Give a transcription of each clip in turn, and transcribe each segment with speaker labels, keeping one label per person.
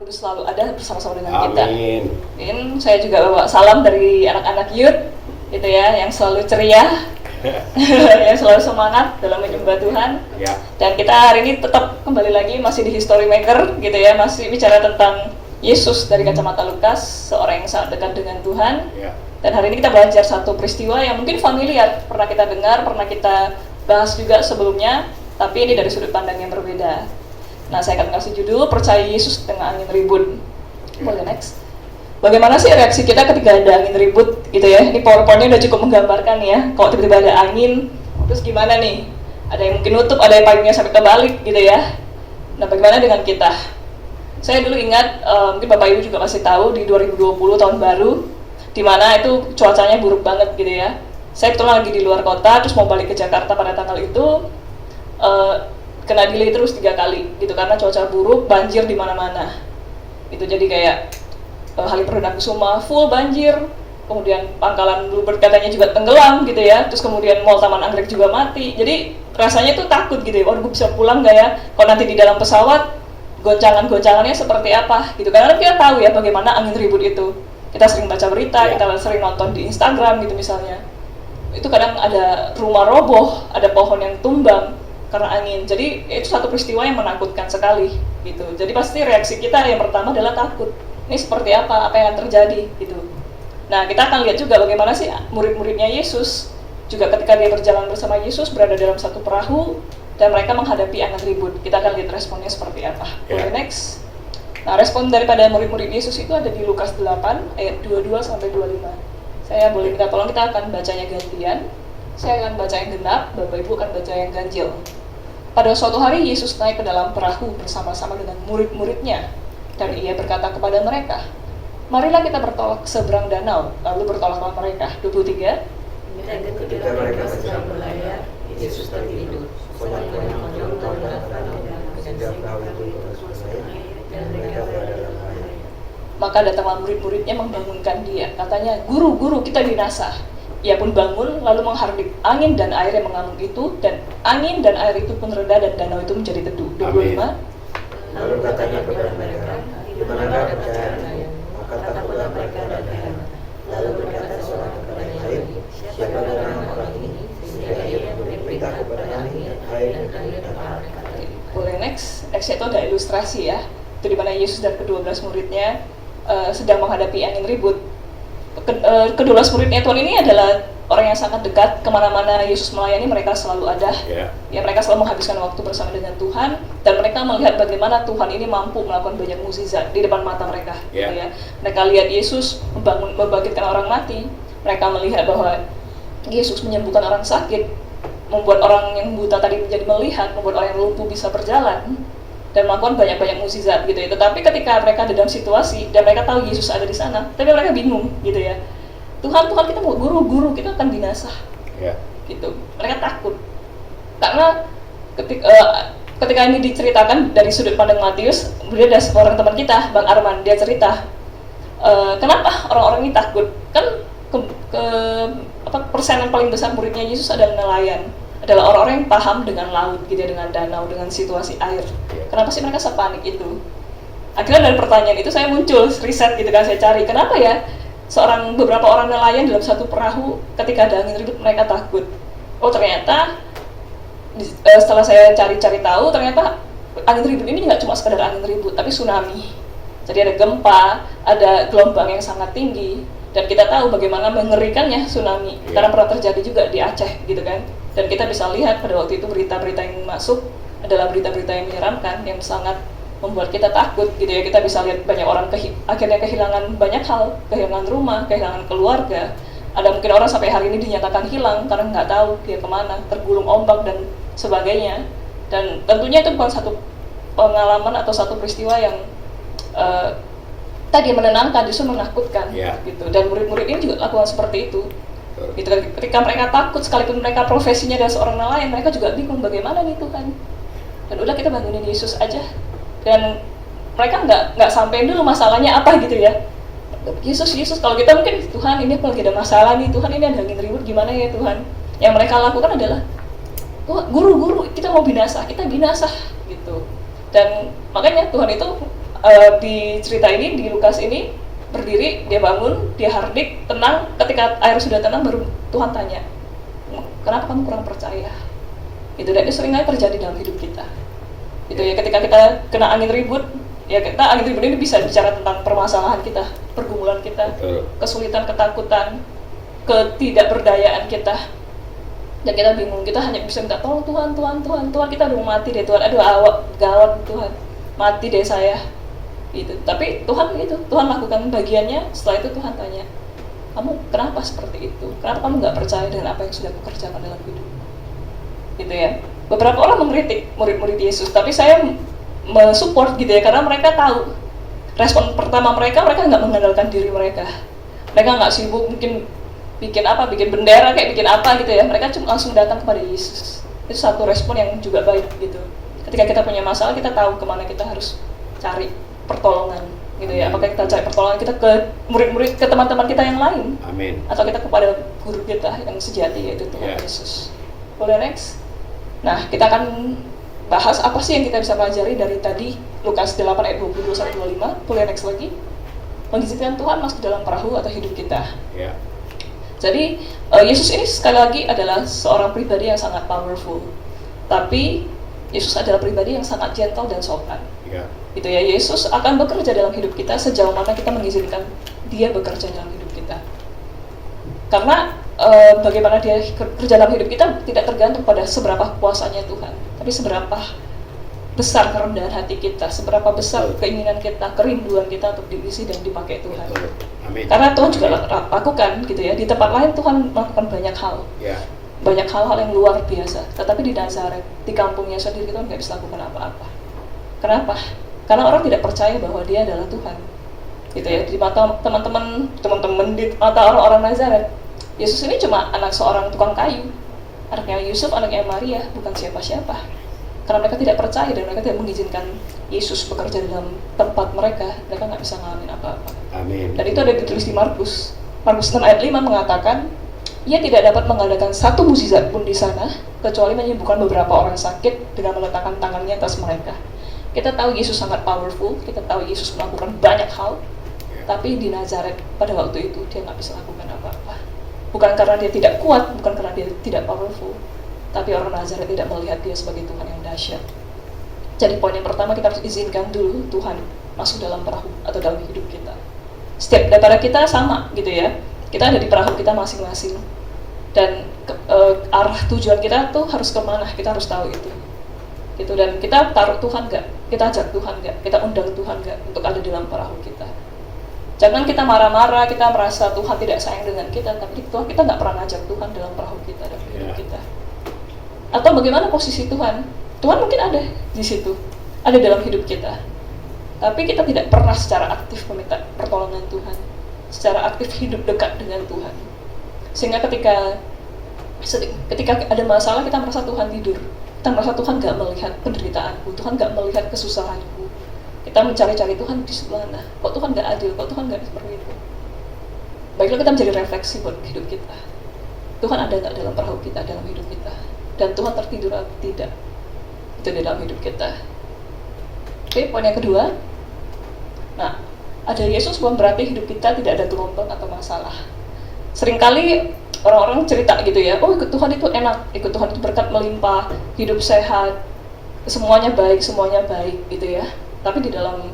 Speaker 1: Kudus selalu ada bersama-sama dengan kita.
Speaker 2: Amin.
Speaker 1: Saya juga bawa salam dari anak-anak youth, gitu ya, yang selalu ceria, yang selalu semangat dalam menyembah Tuhan.
Speaker 2: Ya.
Speaker 1: Dan kita hari ini tetap kembali lagi masih di History Maker, gitu ya, masih bicara tentang Yesus dari kacamata Lukas, seorang yang sangat dekat dengan Tuhan.
Speaker 2: Ya.
Speaker 1: Dan hari ini kita belajar satu peristiwa yang mungkin familiar, pernah kita dengar, pernah kita bahas juga sebelumnya, tapi ini dari sudut pandang yang berbeda. Nah, saya akan kasih judul Percaya Yesus Tengah Angin Ribut. Boleh next. Bagaimana sih reaksi kita ketika ada angin ribut gitu ya? Ini PowerPoint-nya udah cukup menggambarkan ya. Kalau tiba-tiba ada angin, terus gimana nih? Ada yang mungkin nutup, ada yang payungnya sampai kebalik gitu ya. Nah, bagaimana dengan kita? Saya dulu ingat, mungkin Bapak Ibu juga masih tahu di 2020 tahun baru, di mana itu cuacanya buruk banget gitu ya. Saya kebetulan lagi di luar kota, terus mau balik ke Jakarta pada tanggal itu, kena delay terus 3 kali gitu karena cuaca buruk, banjir di mana-mana. Itu jadi kayak Halim Perdana Kusuma full banjir, kemudian Pangkalan Bluebird katanya juga tenggelam gitu ya, terus kemudian Mall Taman Anggrek juga mati. Jadi rasanya tuh takut gitu ya, waduh gue bisa pulang nggak ya? Kalau nanti di dalam pesawat goncangan-goncangannya seperti apa gitu. Karena kita tahu ya bagaimana angin ribut itu. Kita sering baca berita, kita sering nonton di Instagram gitu misalnya. Itu kadang ada rumah roboh, ada pohon yang tumbang karena angin. Jadi itu satu peristiwa yang menakutkan sekali gitu. Jadi pasti reaksi kita yang pertama adalah takut. Ini seperti apa yang akan terjadi gitu. Nah, kita akan lihat juga bagaimana sih murid-muridnya Yesus juga ketika dia berjalan bersama Yesus berada dalam satu perahu dan mereka menghadapi angin ribut. Kita akan lihat responnya seperti apa. Boleh next. Nah, respon daripada murid-murid Yesus itu ada di Lukas 8 ayat 22 sampai 25. Saya boleh minta tolong, kita akan bacanya gantian. Saya akan baca yang genap, Bapak Ibu akan baca yang ganjil. Pada suatu hari Yesus naik ke dalam perahu bersama-sama dengan murid-muridnya, dan ia berkata kepada mereka, marilah kita bertolak ke seberang danau. Lalu bertolaklah mereka. 23.
Speaker 3: Ketika mereka sedang berlayar, Yesus tertidur. Banyak orang menonton dan sehingga perahu itu terus berlayar dan mereka berada dalam air.
Speaker 1: Maka datanglah murid-muridnya membangunkan dia. Katanya, guru, guru, kita binasa. Ia pun bangun, lalu menghardik angin dan air yang mengamuk itu, dan angin dan air itu pun reda dan danau itu menjadi teduh. 25.
Speaker 3: Lalu katanya kepada mereka, di manakah percayaan saya? Maka takutlah mereka dan heran. Lalu berkata seorang kepada yang lain, siapa orang ini? Sehingga ia memberi perintah kepada angin dan air dan air.
Speaker 1: Boleh next. Next itu ada ilustrasi ya. Itu di mana Yesus dan ke-12 muridnya sedang menghadapi angin ribut. Kedua muridnya Tuhan ini adalah orang yang sangat dekat, kemana-mana Yesus melayani mereka selalu ada. Ya, mereka selalu menghabiskan waktu bersama dengan Tuhan, dan mereka melihat bagaimana Tuhan ini mampu melakukan banyak mukjizat di depan mata mereka. Gitu ya. Mereka lihat Yesus membangkitkan orang mati, mereka melihat bahwa Yesus menyembuhkan orang sakit, membuat orang yang buta tadi menjadi melihat, membuat orang yang lumpuh bisa berjalan, dan melakukan banyak-banyak mukjizat gitu ya. Tetapi ketika mereka ada dalam situasi dan mereka tahu Yesus ada di sana, tapi mereka bingung gitu ya. Tuhan kita mau guru, kita akan binasa. Gitu. Mereka takut. Karena ketika ini diceritakan dari sudut pandang Matius, kemudian ada seorang teman kita, Bang Arman, dia cerita, kenapa orang-orang ini takut? Kan persenan paling besar muridnya Yesus adalah nelayan. Adalah orang-orang yang paham dengan laut gitu ya, dengan danau, dengan situasi air. Kenapa sih mereka sepanik itu? Akhirnya dari pertanyaan itu saya muncul riset gitu kan, saya cari kenapa ya beberapa orang nelayan dalam satu perahu ketika ada angin ribut mereka takut. Oh ternyata setelah saya cari-cari tahu, ternyata angin ribut ini nggak cuma sekedar angin ribut, tapi tsunami. Jadi ada gempa, ada gelombang yang sangat tinggi, dan kita tahu bagaimana mengerikannya tsunami karena pernah terjadi juga di Aceh gitu kan. Dan kita bisa lihat pada waktu itu berita-berita yang masuk adalah berita-berita yang menyeramkan, yang sangat membuat kita takut gitu ya. Kita bisa lihat banyak orang akhirnya kehilangan banyak hal, kehilangan rumah, kehilangan keluarga. Ada mungkin orang sampai hari ini dinyatakan hilang karena nggak tahu dia kemana, tergulung ombak dan sebagainya. Dan tentunya itu bukan satu pengalaman atau satu peristiwa yang tadi menenangkan, justru menakutkan gitu. Dan murid-murid ini juga lakukan seperti itu. Gitu, ketika mereka takut, sekalipun mereka profesinya adalah seorang nelayan, mereka juga bingung bagaimana nih Tuhan. Dan udah kita bangunin Yesus aja. Dan mereka nggak sampai dulu masalahnya apa gitu ya. Yesus, kalau kita mungkin Tuhan ini aku lagi ada masalah nih, Tuhan ini ada angin ribut gimana ya Tuhan. Yang mereka lakukan adalah guru, kita mau binasa, kita binasa gitu. Dan makanya Tuhan itu di cerita ini, di Lukas ini, berdiri, dia bangun, dia hardik, tenang. Ketika air sudah tenang, baru Tuhan tanya, kenapa kamu kurang percaya? Itu, dan itu seringkali terjadi dalam hidup kita. Itu ya, ketika kita kena angin ribut, ya kita angin ribut ini bisa bicara tentang permasalahan kita, pergumulan kita, kesulitan, ketakutan, ketidakberdayaan kita. Dan kita bingung, kita hanya bisa minta tolong Tuhan, kita udah mau mati deh Tuhan, aduh awak gawat Tuhan, mati deh saya. Gitu. Tapi Tuhan lakukan bagiannya. Setelah itu Tuhan tanya, kamu kenapa seperti itu? Kenapa kamu nggak percaya dengan apa yang sudah aku kerjakan dalam hidup? Gitu ya. Beberapa orang mengkritik murid-murid Yesus, tapi saya mensupport gitu ya, karena mereka tahu respon pertama mereka nggak mengandalkan diri mereka. Mereka nggak sibuk mungkin bikin bendera kayak bikin apa gitu ya. Mereka cuma langsung datang kepada Yesus. Itu satu respon yang juga baik gitu. Ketika kita punya masalah, kita tahu kemana kita harus cari pertolongan gitu ya. Apakah kita cari pertolongan kita ke murid-murid, ke teman-teman kita yang lain,
Speaker 2: Amin,
Speaker 1: atau kita kepada guru kita yang sejati, yaitu Tuhan Yesus. Boleh next? Nah, kita akan bahas apa sih yang kita bisa pelajari dari tadi Lukas 8 ayat 22-25. Boleh next lagi? Mengizinkan Tuhan masuk dalam perahu atau hidup kita. Jadi Yesus ini sekali lagi adalah seorang pribadi yang sangat powerful, tapi Yesus adalah pribadi yang sangat gentle dan sopan. Gitu ya, Yesus akan bekerja dalam hidup kita sejauh mana kita mengizinkan Dia bekerja dalam hidup kita. Karena bagaimana Dia bekerja dalam hidup kita tidak tergantung pada seberapa kuasanya Tuhan, tapi seberapa besar kerendahan hati kita, seberapa besar keinginan kita, kerinduan kita untuk diisi dan dipakai Tuhan.
Speaker 2: Amin.
Speaker 1: Karena Tuhan juga lakukan gitu ya, di tempat lain Tuhan melakukan banyak hal. Banyak hal-hal yang luar biasa, tetapi di Nazaret, di kampungnya sendiri Tuhan nggak bisa lakukan apa-apa. Kenapa? Karena orang tidak percaya bahwa Dia adalah Tuhan. Gitu ya, di mata teman-teman di mata orang-orang Nazaret, Yesus ini cuma anak seorang tukang kayu, anaknya Yusuf, anaknya Maria, bukan siapa-siapa. Karena mereka tidak percaya dan mereka tidak mengizinkan Yesus bekerja dalam tempat mereka nggak bisa ngalamin apa-apa.
Speaker 2: Amin.
Speaker 1: Dan itu ada ditulis di Markus 6 ayat 5 mengatakan, Ia tidak dapat mengadakan satu mukjizat pun di sana, kecuali menyembuhkan beberapa orang sakit dengan meletakkan tangannya atas mereka. Kita tahu Yesus sangat powerful, kita tahu Yesus melakukan banyak hal, tapi di Nazaret pada waktu itu Dia nggak bisa lakukan apa-apa. Bukan karena Dia tidak kuat, bukan karena Dia tidak powerful, tapi orang Nazaret tidak melihat Dia sebagai Tuhan yang dahsyat. Jadi poin yang pertama, kita harus izinkan dulu Tuhan masuk dalam perahu atau dalam hidup kita. Setiap daripada kita sama gitu ya, kita ada di perahu kita masing-masing, dan arah tujuan kita tuh harus kemana, kita harus tahu itu gitu. Dan kita taruh Tuhan nggak, kita ajak Tuhan nggak, kita undang Tuhan nggak untuk ada dalam perahu kita. Jangan kita marah-marah, kita merasa Tuhan tidak sayang dengan kita, tapi kita nggak pernah ajak Tuhan dalam perahu kita dan hidup kita. Atau bagaimana posisi Tuhan? Tuhan mungkin ada di situ, ada dalam hidup kita, tapi kita tidak pernah secara aktif meminta pertolongan Tuhan, secara aktif hidup dekat dengan Tuhan. Sehingga ketika ada masalah, kita merasa Tuhan tidur, kita merasa Tuhan nggak melihat penderitaanku, Tuhan nggak melihat kesusahanku. Kita mencari-cari Tuhan di sebelah mana, kok Tuhan nggak adil, kok Tuhan nggak seperti itu. Baiklah, kita menjadi refleksi buat hidup kita. Tuhan ada nggak dalam perahu kita, dalam hidup kita? Dan Tuhan tertidur atau tidak? Itu di dalam hidup kita. Oke, poin yang kedua. Nah, ada Yesus bukan berarti hidup kita tidak ada gelombang atau masalah. Seringkali orang-orang cerita gitu ya, oh ikut Tuhan itu enak, ikut Tuhan itu berkat melimpah, hidup sehat, semuanya baik gitu ya. Tapi di dalam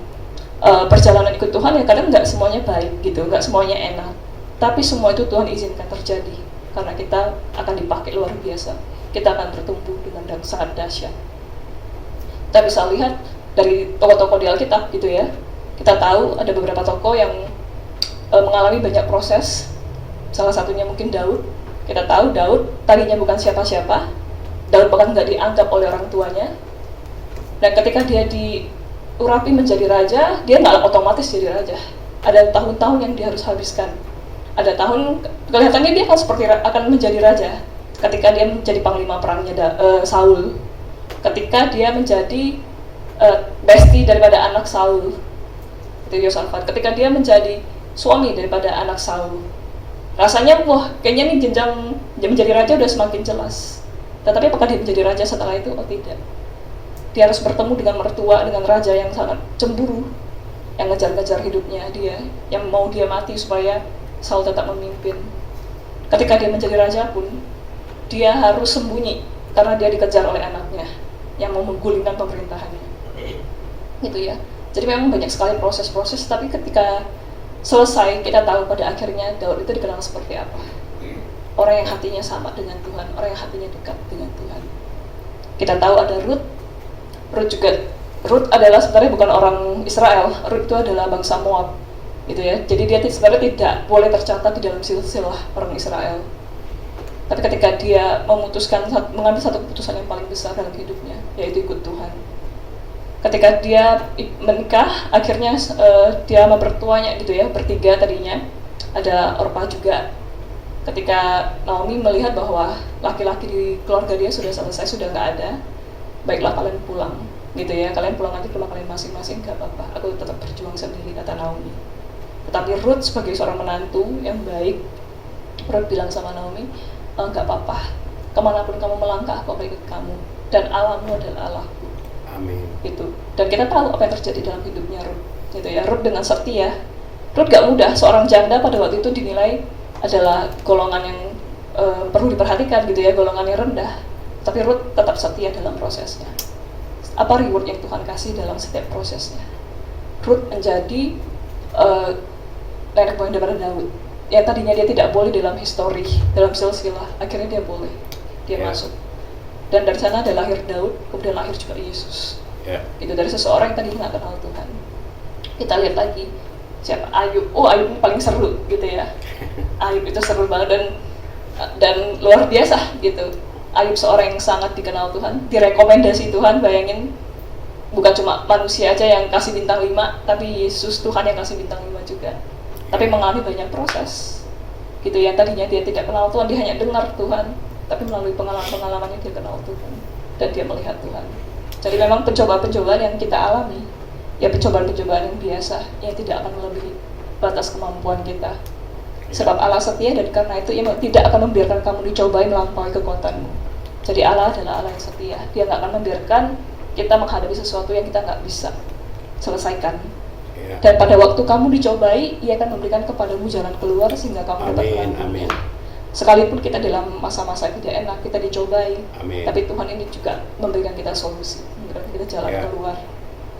Speaker 1: perjalanan ikut Tuhan ya kadang nggak semuanya baik gitu, nggak semuanya enak. Tapi semua itu Tuhan izinkan terjadi, karena kita akan dipakai luar biasa, kita akan bertumbuh dengan sangat dahsyat. Kita bisa lihat dari tokoh-tokoh di Alkitab gitu ya. Kita tahu ada beberapa tokoh yang mengalami banyak proses. Salah satunya mungkin Daud. Kita tahu Daud tadinya bukan siapa-siapa. Daud bahkan nggak dianggap oleh orang tuanya. Dan ketika dia diurapi menjadi raja, dia nggak otomatis jadi raja. Ada tahun-tahun yang dia harus habiskan. Ada tahun kelihatannya dia akan menjadi raja ketika dia menjadi panglima perangnya Saul. Ketika dia menjadi bestie daripada anak Saul, itu Yosafat. Ketika dia menjadi suami daripada anak Saul, rasanya wah kayaknya nih jenjang menjadi raja udah semakin jelas. Tetapi apakah dia menjadi raja setelah itu? Oh tidak. Dia harus bertemu dengan mertua, dengan raja yang sangat cemburu, yang ngejar-ngejar hidupnya dia, yang mau dia mati supaya Saul tetap memimpin. Ketika dia menjadi raja pun, dia harus sembunyi karena dia dikejar oleh anaknya yang mau menggulingkan pemerintahannya. Gitu ya. Jadi memang banyak sekali proses-proses, tapi ketika selesai kita tahu pada akhirnya Daud itu dikenal seperti apa. Orang yang hatinya sama dengan Tuhan, orang yang hatinya dekat dengan Tuhan. Kita tahu ada Ruth adalah sebenarnya bukan orang Israel. Ruth itu adalah bangsa Moab, gitu ya. Jadi dia sebenarnya tidak boleh tercatat di dalam silsilah orang Israel. Tapi ketika dia mengambil satu keputusan yang paling besar dalam hidupnya, yaitu ikut Tuhan. Ketika dia menikah, akhirnya dia sama mertuanya gitu ya, bertiga tadinya. Ada Orpa juga. Ketika Naomi melihat bahwa laki-laki di keluarga dia sudah selesai, sudah nggak ada, baiklah kalian pulang, gitu ya. Kalian pulang nanti ke rumah kalian masing-masing, nggak apa-apa. Aku tetap berjuang sendiri, kata Naomi. Tetapi Ruth sebagai seorang menantu yang baik, Ruth bilang sama Naomi, nggak apa-apa. Kemanapun kamu melangkah, aku akan ikut kamu. Dan Allahmu adalah Allahku.
Speaker 2: Amin.
Speaker 1: Gitu. Dan kita tahu apa yang terjadi dalam hidupnya Ruth, gitu ya. Ruth dengan setia. Ruth gak mudah, seorang janda pada waktu itu dinilai adalah golongan yang perlu diperhatikan gitu ya, golongan yang rendah. Tapi Ruth tetap setia dalam prosesnya. Apa reward yang Tuhan kasih dalam setiap prosesnya? Ruth menjadi nenek moyang daripada Daud. Yang tadinya dia tidak boleh dalam histori, dalam silsilah, akhirnya dia boleh, dia masuk. Dan dari sana ada lahir Daud, kemudian lahir juga Yesus. Itu dari seseorang yang tadi nggak kenal Tuhan. Kita lihat lagi siapa Ayub. Ayub ini paling seru gitu ya. Ayub itu seru banget dan luar biasa gitu. Ayub seorang yang sangat dikenal Tuhan, direkomendasi Tuhan. Bayangin, bukan cuma manusia aja yang kasih bintang 5, tapi Yesus Tuhan yang kasih bintang 5 juga. Tapi mengalami banyak proses gitu. Yang tadinya dia tidak kenal Tuhan, dia hanya dengar Tuhan, tapi melalui pengalaman-pengalamannya dia kenal Tuhan dan dia melihat Tuhan. Jadi memang pencobaan-pencobaan yang kita alami, ya pencobaan-pencobaan yang biasa, yang tidak akan melebihi batas kemampuan kita. Sebab Allah setia, dan karena itu ia tidak akan membiarkan kamu dicobai melampaui kekuatanmu. Jadi Allah adalah Allah yang setia. Dia nggak akan membiarkan kita menghadapi sesuatu yang kita nggak bisa selesaikan. Dan pada waktu kamu dicobai, ia akan memberikan kepadamu jalan keluar sehingga kamu dapat melalui. Sekalipun kita dalam masa-masa yang tidak enak, kita dicobai, tapi Tuhan ini juga memberikan kita solusi, memberikan kita jalan keluar,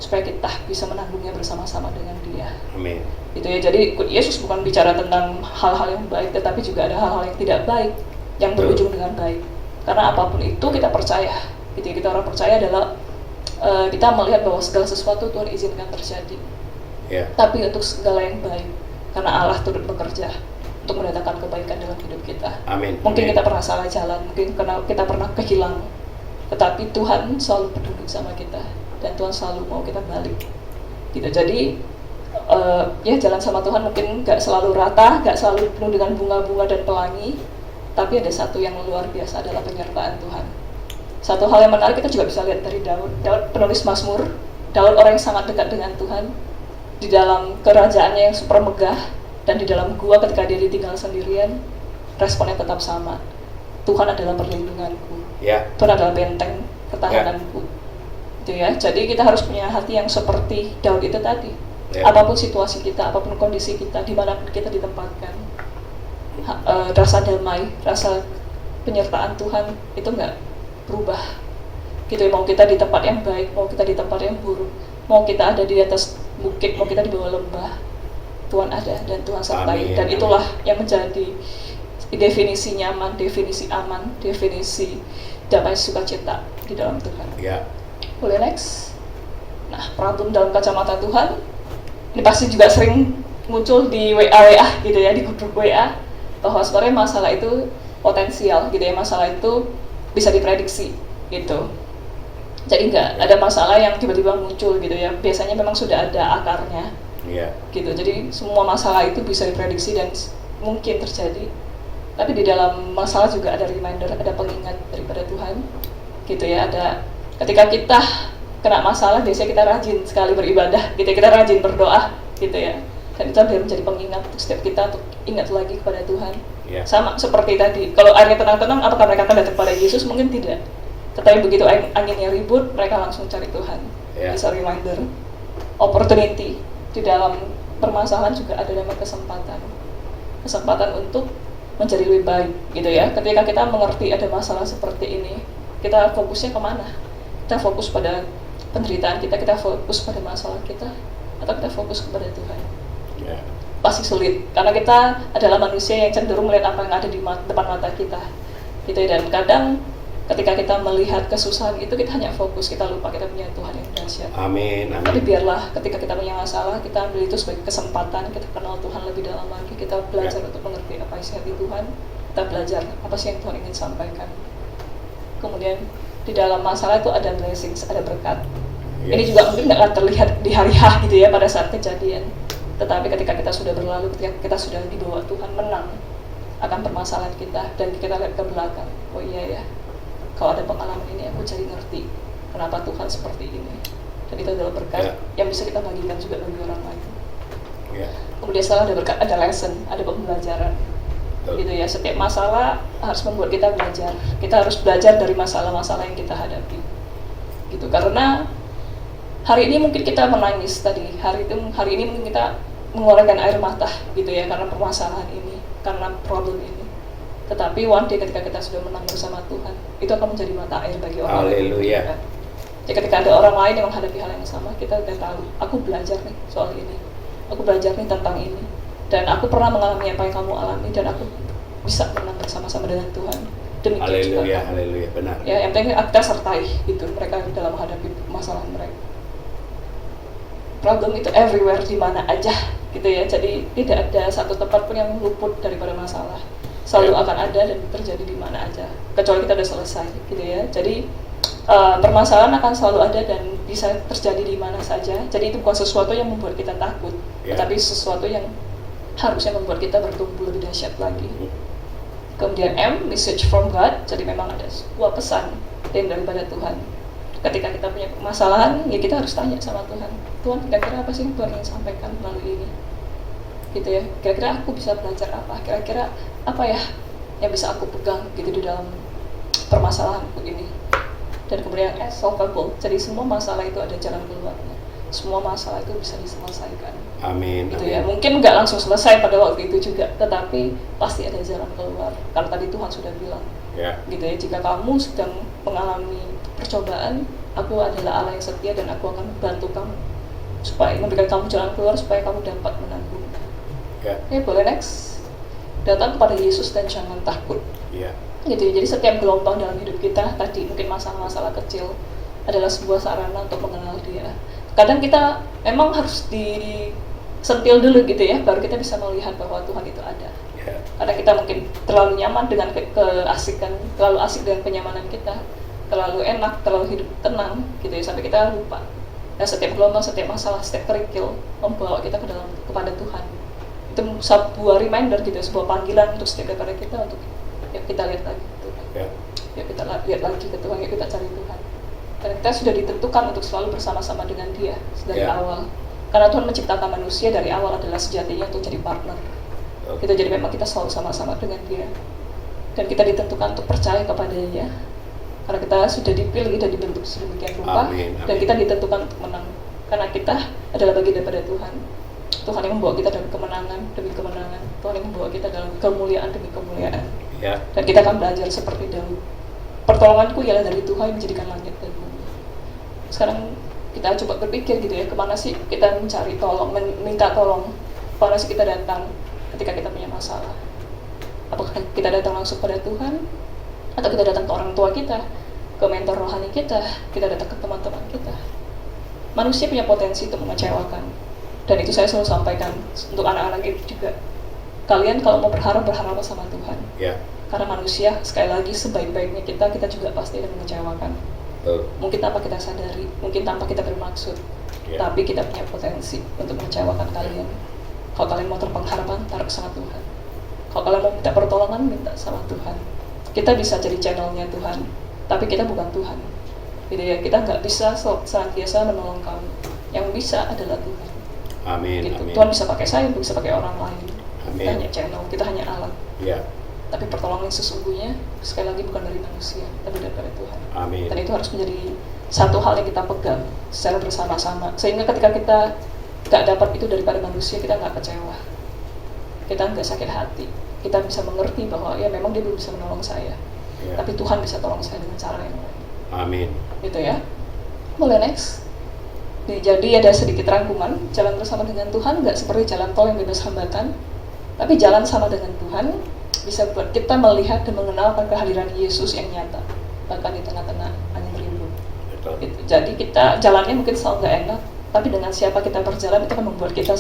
Speaker 1: supaya kita bisa menanggungnya bersama-sama dengan Dia.
Speaker 2: Amin.
Speaker 1: Itu ya. Jadi Yesus bukan bicara tentang hal-hal yang baik, tetapi juga ada hal-hal yang tidak baik yang berujung dengan baik. Karena apapun itu kita percaya. Gitu ya. Kita orang percaya adalah kita melihat bahwa segala sesuatu Tuhan izinkan terjadi. Tapi untuk segala yang baik, karena Allah turut bekerja untuk mendatangkan kebaikan dalam hidup kita.
Speaker 2: Amin.
Speaker 1: Mungkin kita pernah salah jalan, mungkin kita pernah kehilangan, tetapi Tuhan selalu peduli sama kita dan Tuhan selalu mau kita balik. Gitu. Jadi ya jalan sama Tuhan mungkin gak selalu rata, gak selalu penuh dengan bunga-bunga dan pelangi, tapi ada satu yang luar biasa adalah penyertaan Tuhan. Satu hal yang menarik kita juga bisa lihat dari Daud. Daud penulis Mazmur, Daud orang yang sangat dekat dengan Tuhan. Di dalam kerajaannya yang super megah dan di dalam gua ketika dia ditinggal sendirian, responnya tetap sama. Tuhan adalah perlindunganku. Tuhan adalah benteng pertahananku. Gitu ya. Jadi kita harus punya hati yang seperti Daud itu tadi. Apapun situasi kita, apapun kondisi kita, dimanapun kita ditempatkan, rasa damai, rasa penyertaan Tuhan itu nggak berubah. Gitu ya. Mau kita di tempat yang baik, mau kita di tempat yang buruk, mau kita ada di atas bukit, mau kita di bawah lembah, Tuhan ada dan Tuhan sertai. Dan itulah yang menjadi definisi nyaman, definisi aman, definisi damai sukacita di dalam Tuhan. Boleh next? Nah, perantum dalam kacamata Tuhan ini pasti juga sering muncul di WA gitu ya, di grup WA, bahwa sebenarnya masalah itu potensial gitu ya, masalah itu bisa diprediksi gitu. Jadi nggak ada masalah yang tiba-tiba muncul gitu ya, biasanya memang sudah ada akarnya. Gitu. Jadi semua masalah itu bisa diprediksi dan mungkin terjadi. Tapi di dalam masalah juga ada reminder, ada pengingat daripada Tuhan. Gitu ya. Ada ketika kita kena masalah, biasanya kita rajin sekali beribadah, gitu ya, kita rajin berdoa, gitu ya. Dan itu biar menjadi pengingat untuk setiap kita untuk ingat lagi kepada Tuhan. Sama seperti tadi. Kalau airnya tenang-tenang, apakah mereka akan datang kepada Yesus? Mungkin tidak. Tetapi begitu anginnya ribut, mereka langsung cari Tuhan. It's a reminder, opportunity di dalam permasalahan juga ada nama kesempatan untuk menjadi lebih baik gitu ya. Ketika kita mengerti ada masalah seperti ini, kita fokusnya kemana? Kita fokus pada penderitaan kita fokus pada masalah kita, atau kita fokus kepada Tuhan? Pasti sulit, karena kita adalah manusia yang cenderung melihat apa yang ada di depan mata kita gitu ya. Dan kadang ketika kita melihat kesusahan itu, kita hanya fokus, kita lupa kita punya Tuhan yang dahsyat.
Speaker 3: Amin.
Speaker 1: Tapi biarlah ketika kita punya masalah, kita ambil itu sebagai kesempatan, kita kenal Tuhan lebih dalam lagi, kita belajar untuk mengerti apa isi hati Tuhan, kita belajar apa sih yang Tuhan ingin sampaikan. Kemudian di dalam masalah itu ada blessings, ada berkat. Ini juga mungkin nggak akan terlihat di hari H gitu ya, pada saat kejadian. Tetapi ketika kita sudah berlalu, ketika kita sudah dibawa Tuhan menang akan permasalahan kita, dan kita lihat ke belakang, oh iya ya, kalau ada pengalaman ini aku jadi ngerti kenapa Tuhan seperti ini. Dan itu adalah berkat yang bisa kita bagikan juga bagi orang lain. Kemudian setelah ada berkat, ada lesson, ada pembelajaran. Gitu ya, setiap masalah harus membuat kita belajar. Kita harus belajar dari masalah-masalah yang kita hadapi. Gitu, karena hari ini mungkin kita menangis tadi, hari ini mungkin kita mengeluarkan air mata gitu ya, karena permasalahan ini, karena problem ini. Tetapi one day ketika kita sudah menang bersama Tuhan, itu akan menjadi mata air bagi orang lain.
Speaker 3: Haleluya.
Speaker 1: Jadi ketika ada orang lain yang menghadapi hal yang sama, kita udah tahu, aku belajar nih soal ini, aku belajar nih tentang ini, dan aku pernah mengalami apa yang kamu alami, dan aku bisa menang bersama-sama dengan Tuhan. Demikian juga kamu.
Speaker 3: Haleluya, benar.
Speaker 1: Ya, yang penting kita sertai gitu mereka dalam menghadapi masalah mereka. Problem itu everywhere, di mana aja gitu ya. Jadi tidak ada satu tempat pun yang luput daripada masalah. Selalu akan ada dan terjadi di mana aja, kecuali kita udah selesai gitu ya. Jadi permasalahan akan selalu ada dan bisa terjadi di mana saja. Jadi itu bukan sesuatu yang membuat kita takut, tetapi sesuatu yang harusnya membuat kita bertumbuh lebih dahsyat lagi. Kemudian M, message from God. Jadi memang ada sebuah pesan daripada Tuhan. Ketika kita punya permasalahan, ya kita harus tanya sama Tuhan. Tuhan, kira-kira apa sih yang Tuhan ingin sampaikan melalui ini? Gitu ya. Kira-kira aku bisa belajar apa? Kira-kira apa ya yang bisa aku pegang gitu di dalam permasalahanku ini? Dan kemudian solvable. Jadi semua masalah itu ada jalan keluarnya. Semua masalah itu bisa diselesaikan.
Speaker 3: Amin.
Speaker 1: Gitu ya. Mungkin nggak langsung selesai pada waktu itu juga, tetapi pasti ada jalan keluar. Karena tadi Tuhan sudah bilang, gitu ya. Jika kamu sedang mengalami percobaan, aku adalah Allah yang setia dan aku akan membantu kamu supaya memberikan kamu jalan keluar supaya kamu dapat menanggung. Oke, boleh next. Datang kepada Yesus dan jangan takut. Gitu ya. Jadi setiap gelombang dalam hidup kita, tadi mungkin masalah-masalah kecil, adalah sebuah sarana untuk mengenal Dia. Kadang kita memang harus disentil dulu gitu ya, baru kita bisa melihat bahwa Tuhan itu ada. Karena kita mungkin terlalu nyaman dengan keasikan, terlalu asik dengan kenyamanan kita, terlalu enak, terlalu hidup tenang gitu ya, sampai kita lupa. Nah, setiap gelombang, setiap masalah, setiap kerikil membawa kita kepada Tuhan. Itu sebuah reminder gitu, sebuah panggilan untuk setiap daripada kita untuk ya kita lihat lagi Tuhan. Ya kita lihat lagi ke Tuhan, ya kita cari Tuhan. Karena kita sudah ditentukan untuk selalu bersama-sama dengan Dia dari awal. Karena Tuhan menciptakan manusia dari awal adalah sejatinya untuk jadi partner. Kita jadi memang kita selalu sama-sama dengan Dia. Dan kita ditentukan untuk percaya kepada-Nya. Karena kita sudah dipilih dan dibentuk sedemikian rupa, dan kita ditentukan untuk menang. Karena kita adalah bagian daripada Tuhan. Tuhan yang membawa kita dalam kemenangan demi kemenangan. Tuhan yang membawa kita dalam kemuliaan demi kemuliaan. Dan kita akan belajar seperti Daud. Pertolonganku ialah dari Tuhan yang menjadikan langit dan bumi. Sekarang kita coba berpikir gitu ya, kemana sih kita mencari tolong, minta tolong, kemana sih kita datang ketika kita punya masalah? Apakah kita datang langsung pada Tuhan? Atau kita datang ke orang tua kita, ke mentor rohani kita datang ke teman-teman kita? Manusia punya potensi untuk mengecewakan. Dan itu saya selalu sampaikan untuk anak-anak itu juga. Kalian kalau mau berharap sama Tuhan. Karena manusia, sekali lagi, sebaik-baiknya kita juga pasti akan mengecewakan. Mungkin tanpa kita sadari, mungkin tanpa kita bermaksud. Tapi kita punya potensi untuk mengecewakan kalian. Kalau kalian mau terpengharapan, taruh sama Tuhan. Kalau kalian mau minta pertolongan, minta sama Tuhan. Kita bisa jadi channelnya Tuhan, tapi kita bukan Tuhan. Gitu ya, kita nggak bisa senantiasa menolong kamu. Yang bisa adalah Tuhan.
Speaker 3: Amin.
Speaker 1: Gitu. Tuhan bisa pakai saya, bisa pakai orang lain. Kita hanya channel, kita hanya alat. Tapi pertolongan sesungguhnya sekali lagi bukan dari manusia, tapi dari Tuhan.
Speaker 3: Amin. Dan
Speaker 1: itu harus menjadi satu hal yang kita pegang secara bersama-sama. Sehingga ketika kita nggak dapat itu daripada manusia, kita nggak kecewa, kita nggak sakit hati, kita bisa mengerti bahwa ya memang dia belum bisa menolong saya, tapi Tuhan bisa tolong saya dengan cara yang lain.
Speaker 2: Amin.
Speaker 1: Gitu ya. Boleh next. Jadi ada sedikit rangkuman, jalan bersama dengan Tuhan nggak seperti jalan tol yang bebas hambatan, tapi jalan sama dengan Tuhan bisa buat kita melihat dan mengenal kehadiran Yesus yang nyata, bahkan di tengah-tengah angin ribut. Gitu. Jadi kita jalannya mungkin selalu nggak enak, tapi dengan siapa kita berjalan itu akan membuat kita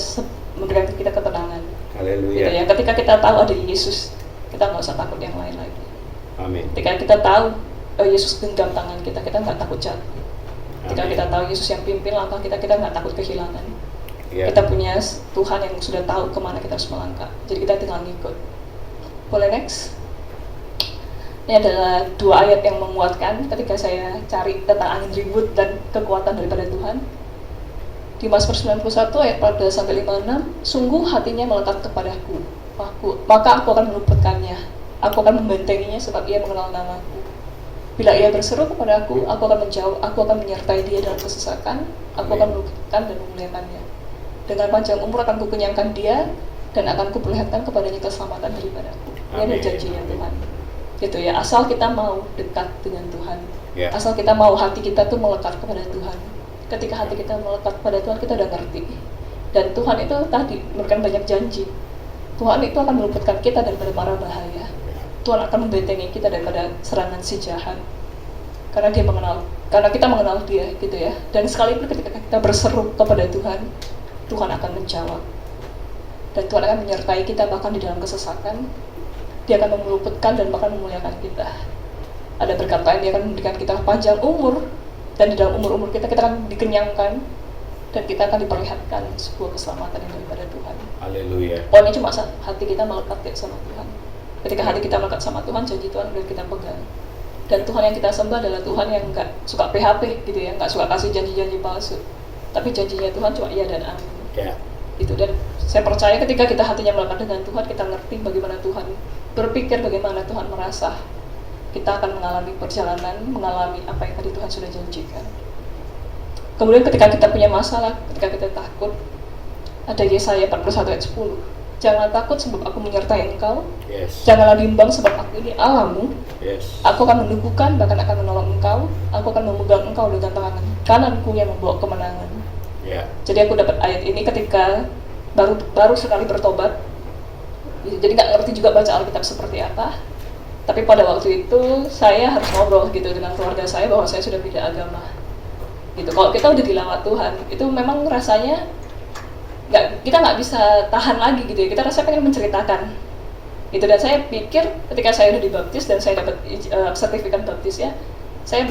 Speaker 1: memberikan kita ketenangan.
Speaker 2: Haleluya.
Speaker 1: Gitu ya. Ketika kita tahu ada Yesus, kita nggak usah takut yang lain lagi.
Speaker 2: Amin.
Speaker 1: Ketika kita tahu Yesus genggam tangan kita nggak takut jatuh. Ketika kita tahu Yesus yang pimpin langkah kita nggak takut kehilangan. Kita punya Tuhan yang sudah tahu kemana kita harus melangkah. Jadi kita tinggal ngikut. Boleh next? Ini adalah 2 ayat yang menguatkan ketika saya cari tentang angin ribut dan kekuatan daripada Tuhan. Di Mazmur 91 ayat 14-56, sungguh hatinya melekat kepadaku, maka aku akan meluputkannya, aku akan membentenginya sebab ia mengenal namaku. Bila ia berseru kepadaku, aku akan menjawab, aku akan menyertai dia dalam kesesakan, aku akan meluputkan dan memuliakannya. Dengan panjang umur akan kukenyangkan dia, dan akan kuperlihatkan kepadanya keselamatan daripadaku. Ini adalah janjinya Tuhan. Gitu ya, asal kita mau dekat dengan Tuhan, asal kita mau hati kita tuh melekat kepada Tuhan. Ketika hati kita melekat pada Tuhan, kita udah ngerti. Dan Tuhan itu tadi memberikan banyak janji. Tuhan itu akan meluputkan kita daripada mara bahaya. Tuhan akan membentengi kita daripada serangan si jahat. Karena kita mengenal dia, gitu ya. Dan sekalipun ketika kita berseru kepada Tuhan, Tuhan akan menjawab. Dan Tuhan akan menyertai kita bahkan di dalam kesesakan. Dia akan meluputkan dan bahkan memuliakan kita. Ada berkat lain, dia akan memberikan kita panjang umur. Dan di dalam umur-umur kita akan dikenyangkan. Dan kita akan diperlihatkan sebuah keselamatan yang daripada Tuhan.
Speaker 2: Haleluya.
Speaker 1: Pokoknya cuma hati kita melekat sama Tuhan. Ketika hati kita melekat sama Tuhan, janji Tuhan udah kita pegang. Dan Tuhan yang kita sembah adalah Tuhan yang nggak suka PHP gitu ya, nggak suka kasih janji-janji palsu. Tapi janjinya Tuhan cuma iya dan amin. Gitu. Dan saya percaya ketika kita hatinya melekat dengan Tuhan, kita ngerti bagaimana Tuhan berpikir, bagaimana Tuhan merasa. Kita akan mengalami perjalanan, mengalami apa yang tadi Tuhan sudah janjikan. Kemudian ketika kita punya masalah, ketika kita takut, ada Yesaya 41 ayat 10. Jangan takut sebab aku menyertai engkau. Janganlah bimbang sebab aku ini Allahmu. Aku akan mendukungkan, bahkan akan menolong engkau. Aku akan memegang engkau dengan tangan kananku yang membawa kemenangan. Jadi aku dapat ayat ini ketika baru sekali bertobat. Jadi nggak ngerti juga baca Alkitab seperti apa. Tapi pada waktu itu saya harus ngobrol gitu dengan keluarga saya bahwa saya sudah beda agama. Gitu. Kalau kita udah dilawat Tuhan, itu memang rasanya kita nggak bisa tahan lagi gitu ya. Kita rasanya pengen menceritakan. Gitu. Dan saya pikir ketika saya udah dibaptis dan saya dapat sertifikat baptis ya, saya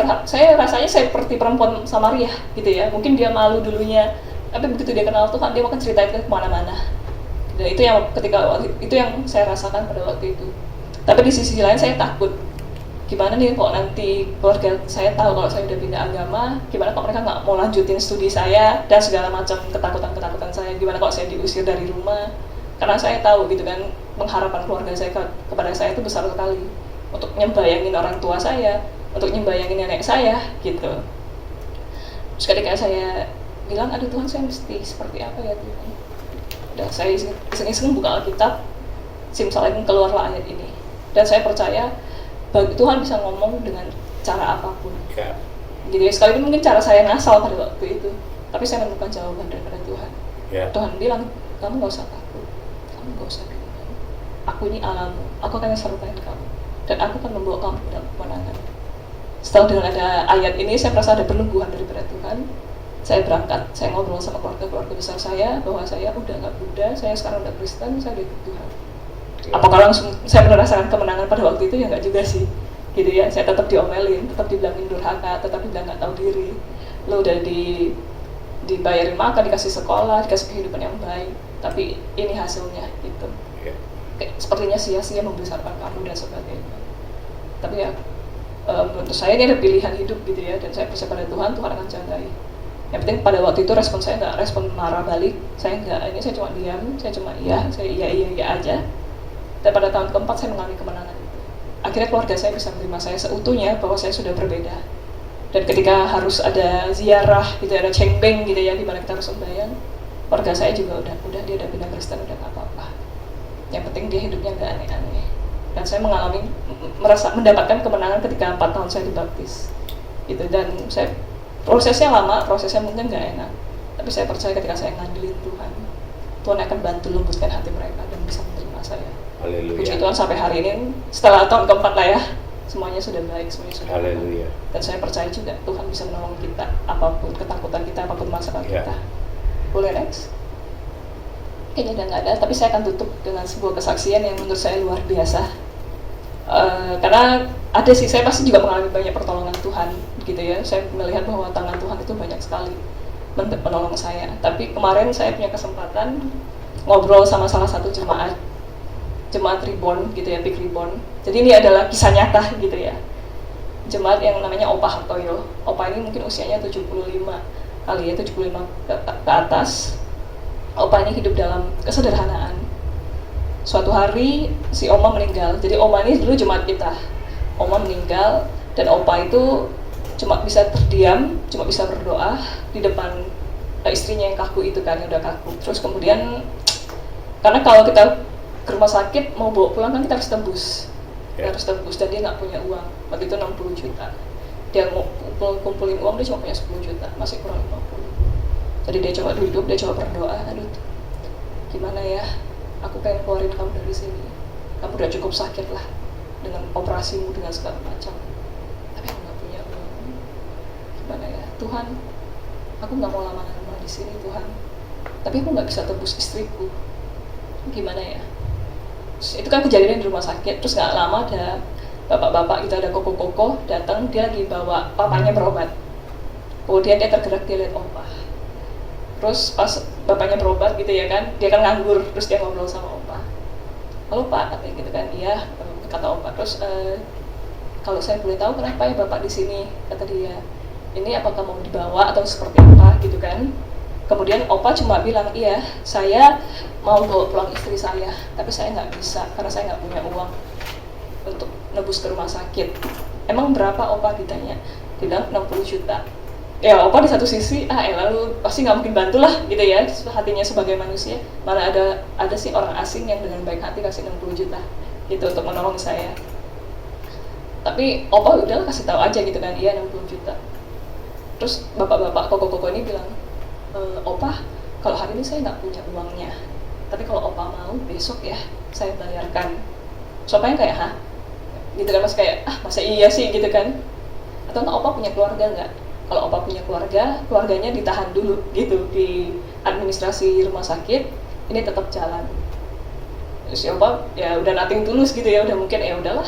Speaker 1: rasanya seperti perempuan Samaria gitu ya. Mungkin dia malu dulunya, tapi begitu dia kenal Tuhan, dia akan ceritain ke kemana-mana. Dan itu yang saya rasakan pada waktu itu. Tapi di sisi lain saya takut. Gimana nih kalau nanti keluarga saya tahu kalau saya udah pindah agama, gimana kalau mereka nggak mau lanjutin studi saya dan segala macam ketakutan saya, gimana kalau saya diusir dari rumah, karena saya tahu gitu kan, pengharapan keluarga saya kepada saya itu besar sekali, untuk nyembayangin orang tua saya, untuk nyembayangin nenek saya gitu. Terus ketika saya bilang, aduh Tuhan, saya mesti seperti apa ya Tuhan, dan saya iseng-iseng buka Alkitab, simsalabim keluarlah ayat ini, dan saya percaya Tuhan bisa ngomong dengan cara apapun. Gitu ya, sekalipun mungkin cara saya ngasal pada waktu itu, tapi saya menemukan jawaban daripada Tuhan. Tuhan bilang, kamu gak usah takut, kamu gak usah bingung. Aku ini Allahmu, aku akan menyertai kamu, dan aku akan membawa kamu ke dalam kemenangan. Setelah dengan ada ayat ini, saya merasa ada penungguan daripada Tuhan. Saya berangkat, saya ngobrol sama keluarga besar saya, bahwa saya udah gak Buddha, saya sekarang udah Kristen, saya udah ikut Tuhan. Apakah langsung saya merasakan kemenangan pada waktu itu? Ya nggak juga sih, gitu ya. Saya tetap diomelin, tetap dibilangin durhaka, tetap dibilang nggak tahu diri. Lo udah dibayarin makan, dikasih sekolah, dikasih kehidupan yang baik, tapi ini hasilnya gitu. Kayak, sepertinya sia-sia membesarkan kamu dan sebagainya. Tapi ya menurut saya ini ada pilihan hidup gitu ya, dan saya percaya pada Tuhan akan jagai. Yang penting pada waktu itu respon saya nggak respon marah balik, saya cuma diam, saya cuma iya aja. Dan pada tahun keempat saya mengalami kemenangan itu. Akhirnya keluarga saya bisa menerima saya seutuhnya bahwa saya sudah berbeda. Dan ketika harus ada ziarah gitu, ada cengbeng gitu ya, di mana kita harus sembahyang, Keluarga saya juga udah dia udah pindah Kristen, udah nggak apa-apa. Yang penting dia hidupnya nggak aneh-aneh. Dan saya merasa mendapatkan kemenangan ketika 4 tahun saya dibaptis. Gitu. Dan prosesnya lama, prosesnya mungkin nggak enak. Tapi saya percaya ketika saya ngandelin Tuhan akan bantu lembutkan hati mereka dan bisa menerima saya.
Speaker 2: Haleluya.
Speaker 1: Puji Tuhan sampai hari ini, setelah tahun keempat lah ya, semuanya sudah baik, semuanya sudah baik.
Speaker 2: Haleluya.
Speaker 1: Dan saya percaya juga Tuhan bisa menolong kita, apapun ketakutan kita, apapun masalah kita. Boleh next? Kayaknya udah nggak ada, tapi saya akan tutup dengan sebuah kesaksian yang menurut saya luar biasa. Karena ada sih, saya pasti juga mengalami banyak pertolongan Tuhan, gitu ya. Saya melihat bahwa tangan Tuhan itu banyak sekali menolong saya. Tapi kemarin saya punya kesempatan ngobrol sama salah satu jemaat Reborn gitu ya, Big Reborn. Jadi ini adalah kisah nyata gitu ya. Jemaat yang namanya Opa Hartoyo. Opa ini mungkin usianya 75 kali ya, 75 ke atas. Opa ini hidup dalam kesederhanaan. Suatu hari si Oma meninggal. Jadi Oma ini dulu jemaat kita. Oma meninggal dan Opa itu cuma bisa terdiam, cuma bisa berdoa di depan istrinya yang kaku itu kan, yang udah kaku. Terus kemudian, karena kalau kita ke rumah sakit mau bawa pulang kan kita harus tembus. Kita harus tembus dan dia nggak punya uang. Waktu itu 60 juta. Dia mau kumpulin uang, dia cuma punya 10 juta, masih kurang 50. Jadi dia coba duduk, dia coba berdoa, aduh gimana ya, aku pengen keluarin kamu dari sini. Kamu udah cukup sakit lah, dengan operasimu, dengan segala macam. Tapi aku nggak punya uang. Gimana ya, Tuhan, aku nggak mau lama-lama di sini Tuhan. Tapi aku nggak bisa tebus istriku. Gimana ya? Itu kan kejadian di rumah sakit. Terus nggak lama ada bapak-bapak gitu, ada koko-koko datang, dia lagi bawa papanya berobat. Kemudian dia tergerak, dia lihat Opa. Terus pas bapaknya berobat gitu ya kan, dia kan nganggur, terus dia ngobrol sama Opa. Halo Pak, katanya gitu kan, iya, kata Opa. Terus kalau saya boleh tahu kenapa ya Bapak di sini, kata dia. Ini apakah mau dibawa atau seperti apa gitu kan. Kemudian Opa cuma bilang, iya saya mau bawa pulang istri saya, tapi saya nggak bisa karena saya nggak punya uang untuk nebus ke rumah sakit. Emang berapa Opa, ditanya. Dia bilang 60 juta. Ya Opa di satu sisi, lalu pasti nggak mungkin bantulah gitu ya, hatinya sebagai manusia. Mana ada sih orang asing yang dengan baik hati kasih 60 juta gitu untuk menolong saya. Tapi Opa udahlah kasih tahu aja gitu kan, iya 60 juta. Terus bapak-bapak koko-koko ini bilang, Opa, kalau hari ini saya nggak punya uangnya, tapi kalau Opa mau besok ya saya bayarkan. Sopanya kayak, hah? Gitu kan, mas kayak, masa iya sih gitu kan? Atau nggak, Opa punya keluarga nggak? Kalau Opa punya keluarga, keluarganya ditahan dulu gitu di administrasi rumah sakit, ini tetap jalan. Terus ya Opa ya udah nothing tulus gitu ya, udah mungkin ya udahlah,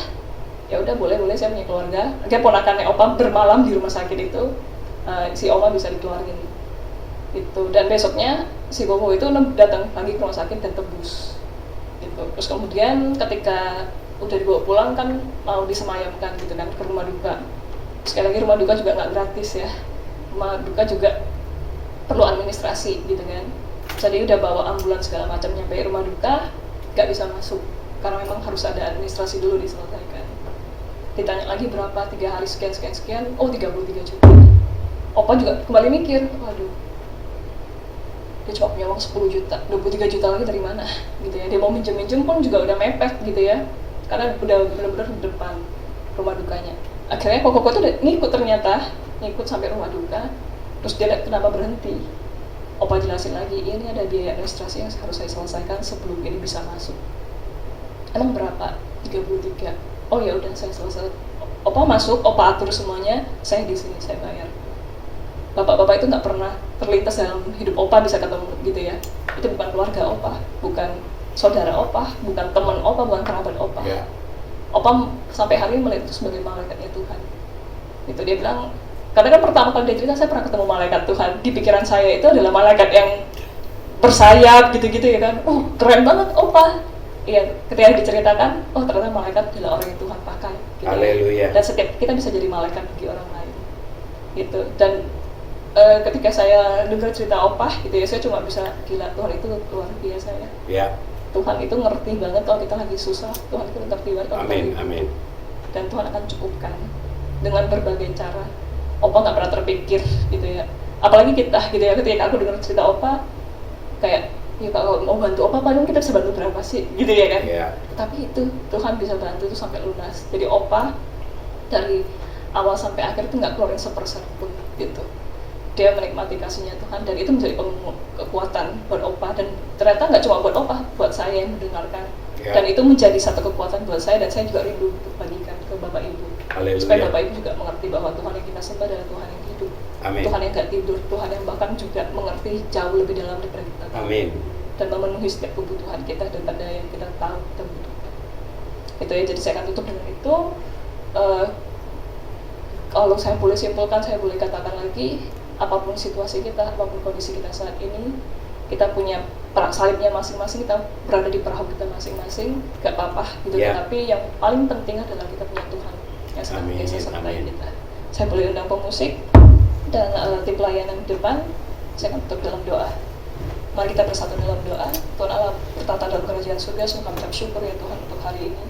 Speaker 1: ya udah boleh saya punya keluarga. Akhirnya ponakannya Opa bermalam di rumah sakit itu, si Oma bisa dikeluarin gitu. Dan besoknya si Bobo itu datang lagi ke rumah sakit dan tebus gitu. Terus kemudian ketika udah dibawa pulang kan mau disemayamkan gitu kan ke rumah duka. Sekali lagi rumah duka juga nggak gratis ya, rumah duka juga perlu administrasi gitu kan. Jadi udah bawa ambulans segala macam, nyampe rumah duka nggak bisa masuk karena memang harus ada administrasi dulu diselesaikan. Ditanya lagi berapa, 3 hari sekian, oh 33 juta. Opa juga kembali mikir, waduh, dia cuma punya uang 10 juta, 23 juta lagi dari mana gitu ya. Dia mau minjem pun juga udah mepet gitu ya, karena udah benar-benar di depan rumah dukanya. Akhirnya koko tuh ngikut sampai rumah duka. Terus dia lihat kenapa berhenti. Opa jelasin lagi, ini ada biaya administrasi yang harus saya selesaikan sebelum ini bisa masuk. Emang berapa? 33. Oh ya udah, saya selesai. Opa masuk, Opa atur semuanya, saya di sini, saya bayar. Bapak-bapak itu nggak pernah terlintas dalam hidup Opa bisa ketemu gitu ya. Itu bukan keluarga Opa, bukan saudara Opa, bukan teman Opa, bukan kerabat Opa.
Speaker 2: Yeah.
Speaker 1: Opa sampai hari ini melihat itu sebagai malaikatnya Tuhan. Itu dia bilang, karena kan pertama kali dia cerita, saya pernah ketemu malaikat Tuhan. Di pikiran saya itu adalah malaikat yang bersayap gitu-gitu ya kan. Oh keren banget Opa. Iya, ketika diceritakan, oh ternyata malaikat adalah orang yang Tuhan pakai. Gitu.
Speaker 2: Haleluya.
Speaker 1: Dan setiap kita bisa jadi malaikat bagi orang lain. Gitu. Dan ketika saya dengar cerita Opa gitu ya, saya cuma bisa gila, Tuhan itu luar biasa ya.
Speaker 2: Ya.
Speaker 1: Tuhan itu ngerti banget kalau kita lagi susah, Tuhan itu ngerti banget kalau kita lagi
Speaker 2: Amin.
Speaker 1: Dan Tuhan akan cukupkan dengan berbagai cara. Opa nggak pernah terpikir gitu ya, apalagi kita gitu ya, ketika aku dengar cerita Opa, kayak ya kalau mau bantu opa paling kita bisa bantu berapa sih gitu ya kan. Tapi itu Tuhan bisa bantu itu sampai lunas. Jadi opa dari awal sampai akhir itu nggak keluarin 1% pun gitu. Dia menikmati kasihnya Tuhan dan itu menjadi kekuatan buat opa, dan ternyata nggak cuma buat opa, buat saya yang mendengarkan. Dan itu menjadi satu kekuatan buat saya, dan saya juga rindu untuk bagikan ke Bapak Ibu.
Speaker 2: Haleluya.
Speaker 1: Supaya Bapak Ibu juga mengerti bahwa Tuhan yang kita sembah adalah Tuhan yang hidup.
Speaker 2: Amin.
Speaker 1: Tuhan yang gak tidur, Tuhan yang bahkan juga mengerti jauh lebih dalam daripada kita tahu.
Speaker 2: Amin.
Speaker 1: Dan memenuhi setiap kebutuhan kita daripada yang kita tahu kita butuhkan. Itu ya, jadi saya akan tutup dengan itu. Kalau saya boleh simpulkan, saya boleh katakan lagi, apapun situasi kita, apapun kondisi kita saat ini, kita punya perang salibnya masing-masing, kita berada di perahu kita masing-masing, gak apa-apa gitu. Tapi yang paling penting adalah kita punya Tuhan yang senantiasa sertai kita. Saya boleh undang pemusik dan tim pelayanan depan. Saya akan tutup dalam doa. Mari kita bersatu dalam doa. Tuhan Allah bertata dalam kerajaan surga, sungguh kami ucap syukur ya Tuhan untuk hari ini,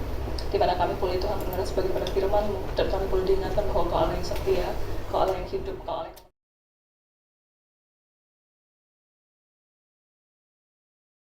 Speaker 1: di mana kami boleh Tuhan mendengar sebagai pada firman-Mu, dan kami boleh diingatkan bahwa Engkau Allah yang setia,